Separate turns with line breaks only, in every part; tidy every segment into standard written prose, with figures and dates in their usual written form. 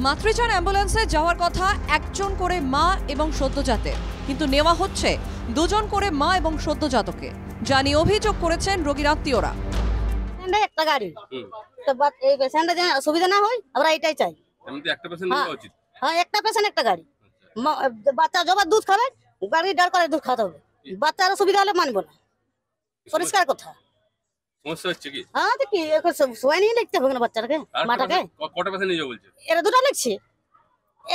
মাতৃযান অ্যাম্বুলেন্সে যাওয়ার কথা একজন করে মা এবং সদ্যজাতের, কিন্তু নেওয়া হচ্ছে দুজন করে মা এবং সদ্যজাতকে, যা নিয়ে অভিযোগ করেছেন রোগীর আত্মীয়রা।
একটা গাড়ি তো এই পেশেন্টের যেন অসুবিধা না হয়, আমরা এটাই চাই।
একটা পেশেন্ট নেওয়া উচিত।
হ্যাঁ, একটা পেশেন্ট একটা গাড়ি। বাচ্চা যখন দুধ খাবে, গাড়ি ডার করে দুধ খাওয়াতে হবে। বাচ্চার অসুবিধা হলে মানবো না, পরিষ্কার কথা।
সমস্যা হচ্ছে কি?
হ্যাঁ, তো কি সময় নিয়ে লিখতে হবে না বাচ্চাটাকে, মাটাকে।
কটা পেশেন্ট নিয়ে যাও বলছে?
এরা দুটো লিখছে।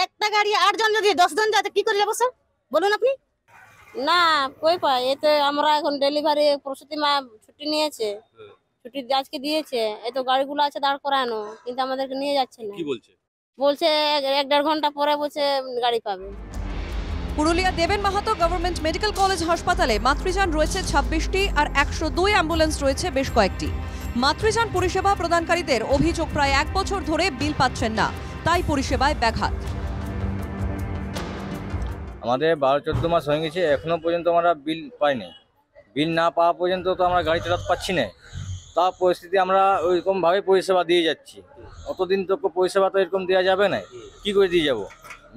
একটা গাড়ি 8 জন, যদি 10 জন যায় কি করে যাবো স্যার বলুন আপনি?
না কই পাই, এতে আমরা এখন ডেলিভারি প্রসূতি মা ছুটি নিয়েছে, ছুটি আজকে দিয়েছে, এই তো গাড়িগুলো আছে দাঁড় করানো, কিন্তু আমাদেরকে নিয়ে যাচ্ছে না।
কি বলছে?
বলছে 1-1.5 ঘন্টা পরে বলছে গাড়ি পাবে।
পুরুলিয়া দেবেন মাহাতো গভর্নমেন্ট মেডিকেল কলেজ হাসপাতালে মাতৃযান রয়েছে 26টি আর 102 অ্যাম্বুলেন্স রয়েছে বেশ কয়েকটি। মাতৃযান পরিষেবা প্রদানকারীদের অভিযোগ প্রায় 1 বছর ধরে বিল পাচ্ছেন না, তাই পরিষেবায় ব্যাঘাত।
আমাদের 12-14 মাস হয়ে গেছে, এখনো পর্যন্ত আমরা বিল পাইনি। বিল না পাওয়া পর্যন্ত তো আমরা গাড়ি চালাতে পারছি না। তা পরিস্থিতি আমরা ওইরকমভাবে পরিষেবা দিয়ে যাচ্ছি। অতদিন তো পরিষেবা তো এরকম দেওয়া যাবে না, কি করে দিয়ে যাব?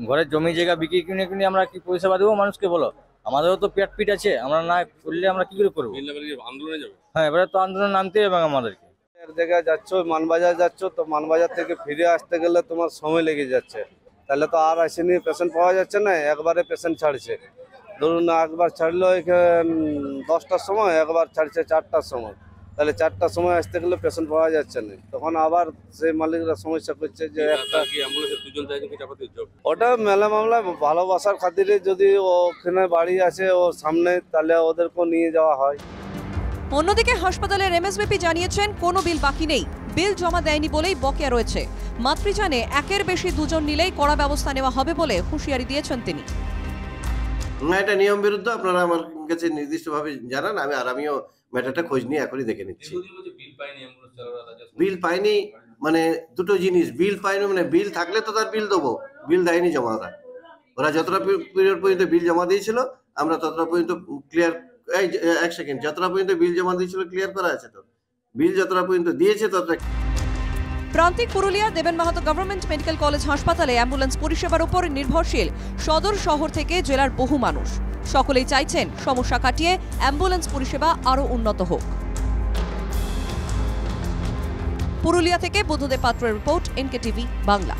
ঘরের জমি জায়গা বিক্রি কিনে আমরা কি পরিষেবা দেবো মানুষকে বলো? আমাদেরও তো পিট আছে, আমরা না করলে আমরা কি করে করবো?
আন্দোলনে যাবে?
হ্যাঁ, এবারে তো আন্দোলন নামতে হবে আমাদেরকে।
এক জায়গায় যাচ্ছ, মানবাজার যাচ্ছ, তো মানবাজার থেকে ফিরে আসতে গেলে তোমার সময় লেগে যাচ্ছে। তাহলে তো আর আসেনি, পেশেন্ট পাওয়া যাচ্ছে না, একবারে পেশেন্ট ছাড়ছে। ধরুন একবার ছাড়লো 10টার সময়, একবার ছাড়ছে 4টার সময়। তাহলে 4টার সময় আসতে গেলে পেশেন্ট পাওয়া যাচ্ছে না, তখন আবার সেই মালিকরা সমস্যা করছে যে একটা ওটা মেলা মামলা ভালোবাসার খাতিরে যদি ওখানে বাড়ি আছে ও সামনে, তাহলে ওদেরকেও নিয়ে যাওয়া হয়।
অন্যদিকে হাসপাতালের এমএসবিপি জানিয়েছেন কোনো বিল বাকি নেই, বিল জমা দেয়নি বলেই বকেয়া রয়েছে। মাতৃযানে একের বেশি দুজন নিলেই কড়া ব্যবস্থা নেওয়া হবে বলে হুঁশিয়ারি দিয়েছেন তিনি।
না, এটা নিয়ম বিরুদ্ধ, আপনারা আমার কাছে নির্দিষ্টভাবে জানান, আমিও ম্যাটারটা খোঁজ নিয়ে এখনই দেখে নিচ্ছি। বিল পাইনি মানে দুটো জিনিস, বিল পাইনি মানে বিল থাকলে তো তার বিল দেবো, বিল দেয়নি জমা। ওরা যতটা পিরিয়ড পর্যন্ত বিল জমা দিয়েছিল আমরা ততটা পর্যন্ত ক্লিয়ার, এক সেকেন্ড, যতটা পর্যন্ত বিল জমা দিয়েছিল ক্লিয়ার করা আছে, তো বিল যতটা পর্যন্ত দিয়েছে ততটা।
প্রান্তিক পুরুলিয়া দেবেন মাহাতো গভর্নমেন্ট মেডিকেল কলেজ হাসপাতালে অ্যাম্বুলেন্স পরিষেবার উপর নির্ভরশীল সদর শহর থেকে জেলার বহু মানুষ। সকলেই চাইছেন সমস্যা কাটিয়ে অ্যাম্বুলেন্স পরিষেবা আরও উন্নত হোক। পুরুলিয়া থেকে বুদ্ধদেব পাত্রের রিপোর্ট, NK TV বাংলা।